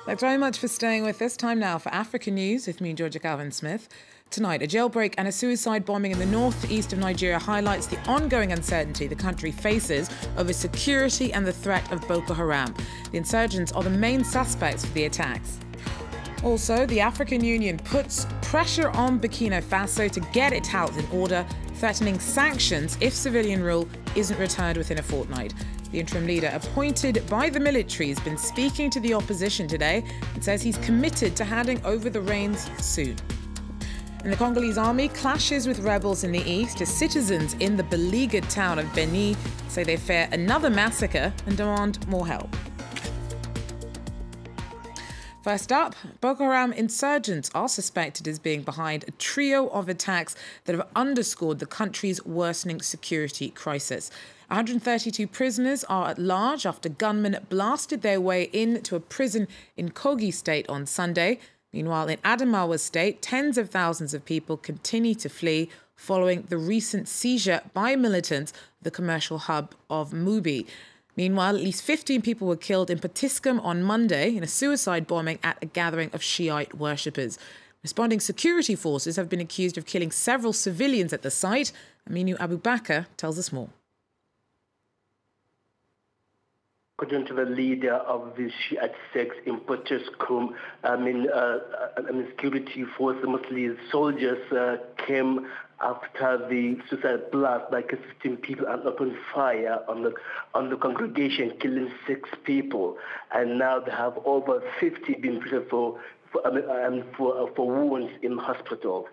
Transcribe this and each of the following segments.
Thanks very much for staying with us. Time now for Africa News with me, Georgia Calvin-Smith. Tonight, a jailbreak and a suicide bombing in the northeast of Nigeria highlights the ongoing uncertainty the country faces over security and the threat of Boko Haram. The insurgents are the main suspects for the attacks. Also, the African Union puts pressure on Burkina Faso to get its house in order, threatening sanctions if civilian rule isn't returned within a fortnight. The interim leader appointed by the military has been speaking to the opposition today and says he's committed to handing over the reins soon. And the Congolese army clashes with rebels in the east as citizens in the beleaguered town of Beni say they fear another massacre and demand more help. First up, Boko Haram insurgents are suspected as being behind a trio of attacks that have underscored the country's worsening security crisis. 132 prisoners are at large after gunmen blasted their way into a prison in Kogi State on Sunday. Meanwhile, in Adamawa State, tens of thousands of people continue to flee following the recent seizure by militants of the commercial hub of Mubi. Meanwhile, at least 15 people were killed in Patiskum on Monday in a suicide bombing at a gathering of Shiite worshippers. Responding security forces have been accused of killing several civilians at the site. Aminu Abubakar tells us more. According to the leader of the Shiite sects in Patiskum, security forces, mostly soldiers, came after the suicide blast by 15 people and opened fire on the congregation, killing 6 people. And now they have over 50 been treated for wounds in hospital.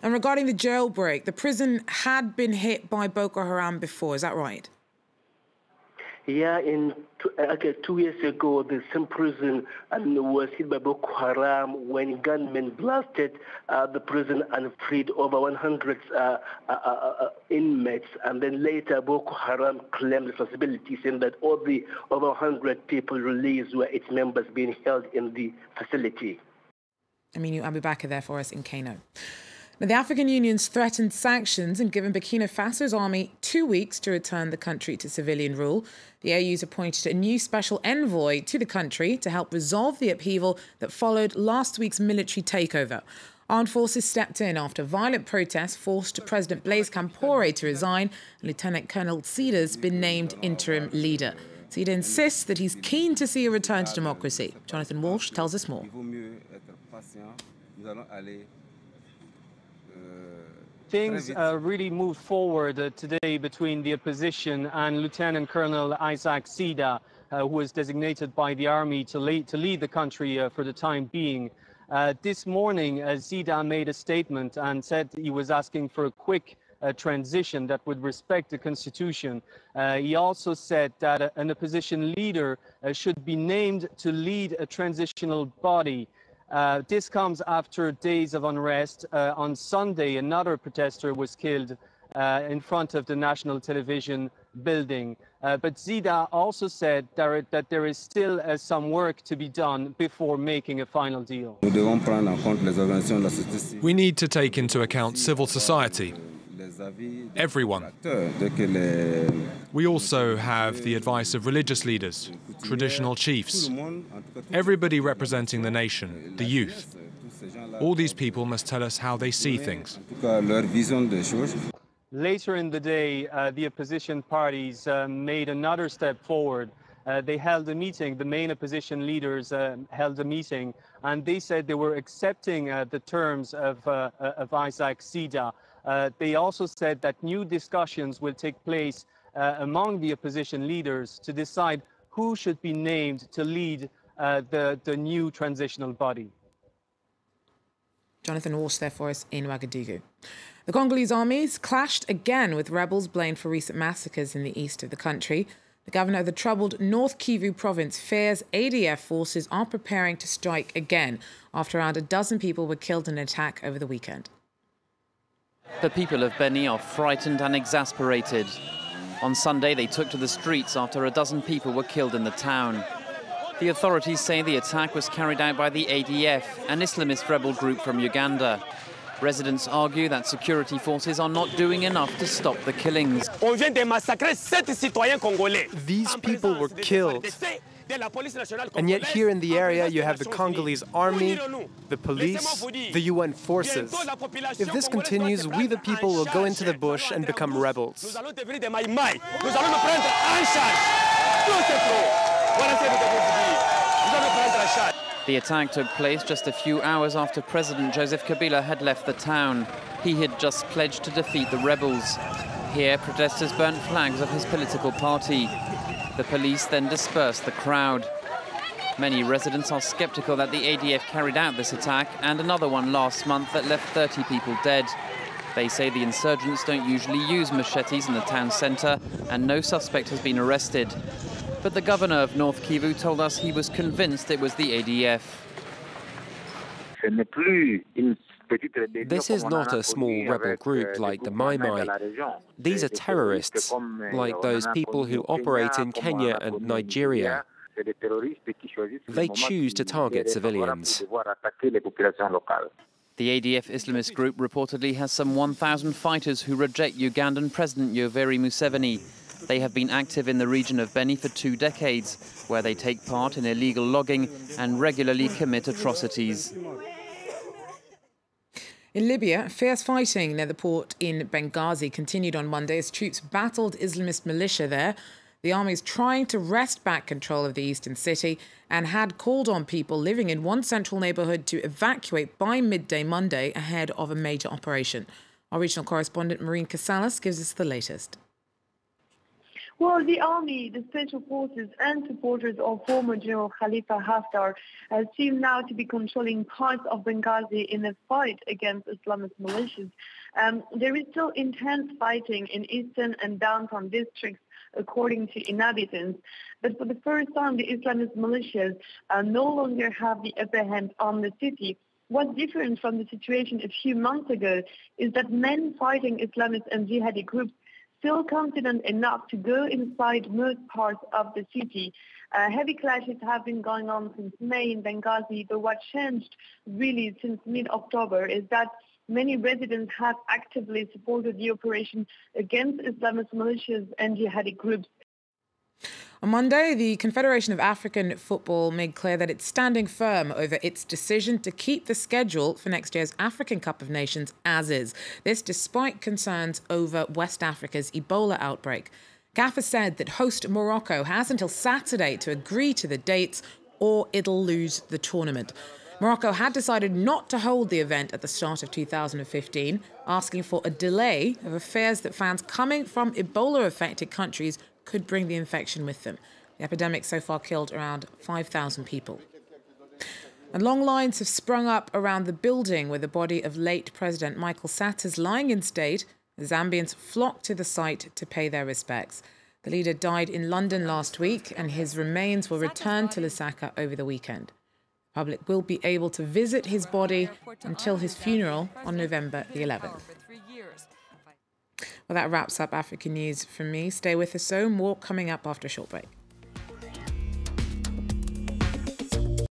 And regarding the jailbreak, the prison had been hit by Boko Haram before, is that right? Yeah, 2 years ago, the same prison was hit by Boko Haram when gunmen blasted the prison and freed over 100 inmates. And then later, Boko Haram claimed responsibility, saying that all the over 100 people released were its members being held in the facility. Aminu Abubakar there for us in Kano. Now, the African Union's threatened sanctions and given Burkina Faso's army 2 weeks to return the country to civilian rule. The AU's appointed a new special envoy to the country to help resolve the upheaval that followed last week's military takeover. Armed forces stepped in after violent protests forced President Blaise Compaoré to resign, and Lieutenant Colonel Sida's been named interim leader. Sida insists that he's keen to see a return to democracy. Jonathan Walsh tells us more. Things really moved forward today between the opposition and Lieutenant Colonel Isaac Sida, who was designated by the army to lead the country for the time being. This morning, Sida made a statement and said he was asking for a quick transition that would respect the constitution. He also said that an opposition leader should be named to lead a transitional body. This comes after days of unrest. On Sunday, another protester was killed in front of the National Television building. But Sida also said that there is still some work to be done before making a final deal. We need to take into account civil society, everyone. We also have the advice of religious leaders, traditional chiefs, everybody representing the nation, the youth. All these people must tell us how they see things. Later in the day, the opposition parties made another step forward. They held a meeting, the main opposition leaders held a meeting, and they said they were accepting the terms of Isaac Sida. They also said that new discussions will take place among the opposition leaders to decide who should be named to lead the new transitional body. Jonathan Walsh there for us in Ouagadougou. The Congolese armies clashed again with rebels blamed for recent massacres in the east of the country. The governor of the troubled North Kivu province fears ADF forces are preparing to strike again after around a dozen people were killed in an attack over the weekend. The people of Beni are frightened and exasperated. On Sunday, they took to the streets after a dozen people were killed in the town. The authorities say the attack was carried out by the ADF, an Islamist rebel group from Uganda. Residents argue that security forces are not doing enough to stop the killings. These people were killed. And yet here in the area you have the Congolese army, the police, the UN forces. If this continues, we the people will go into the bush and become rebels. The attack took place just a few hours after President Joseph Kabila had left the town. He had just pledged to defeat the rebels. Here, protesters burnt flags of his political party. The police then dispersed the crowd. Many residents are skeptical that the ADF carried out this attack and another one last month that left 30 people dead. They say the insurgents don't usually use machetes in the town centre and no suspect has been arrested. But the governor of North Kivu told us he was convinced it was the ADF. This is not a small rebel group like the Mai Mai. These are terrorists, like those people who operate in Kenya and Nigeria. They choose to target civilians. The ADF Islamist group reportedly has some 1,000 fighters who reject Ugandan President Yoweri Museveni. They have been active in the region of Beni for 2 decades, where they take part in illegal logging and regularly commit atrocities. In Libya, fierce fighting near the port in Benghazi continued on Monday as troops battled Islamist militia there. The army is trying to wrest back control of the eastern city and had called on people living in one central neighbourhood to evacuate by midday Monday ahead of a major operation. Our regional correspondent Maureen Casalas gives us the latest. Well, the army, the special forces and supporters of former General Khalifa Haftar seem now to be controlling parts of Benghazi in a fight against Islamist militias. There is still intense fighting in eastern and downtown districts, according to inhabitants. But for the first time, the Islamist militias no longer have the upper hand on the city. What's different from the situation a few months ago is that men fighting Islamist and jihadi groups still confident enough to go inside most parts of the city. Heavy clashes have been going on since May in Benghazi, but what changed really since mid-October is that many residents have actively supported the operation against Islamist militias and jihadi groups. On Monday, the Confederation of African Football made clear that it's standing firm over its decision to keep the schedule for next year's African Cup of Nations as is. This despite concerns over West Africa's Ebola outbreak. CAF has said that host Morocco has until Saturday to agree to the dates or it'll lose the tournament. Morocco had decided not to hold the event at the start of 2015, asking for a delay over fears that fans coming from Ebola-affected countries could bring the infection with them. The epidemic so far killed around 5,000 people. And long lines have sprung up around the building where the body of late President Michael Sata is lying in state. The Zambians flocked to the site to pay their respects. The leader died in London last week and his remains were returned to Lusaka over the weekend. The public will be able to visit his body until his funeral on November the 11th. Well, that wraps up African News from me. Stay with us, so more coming up after a short break.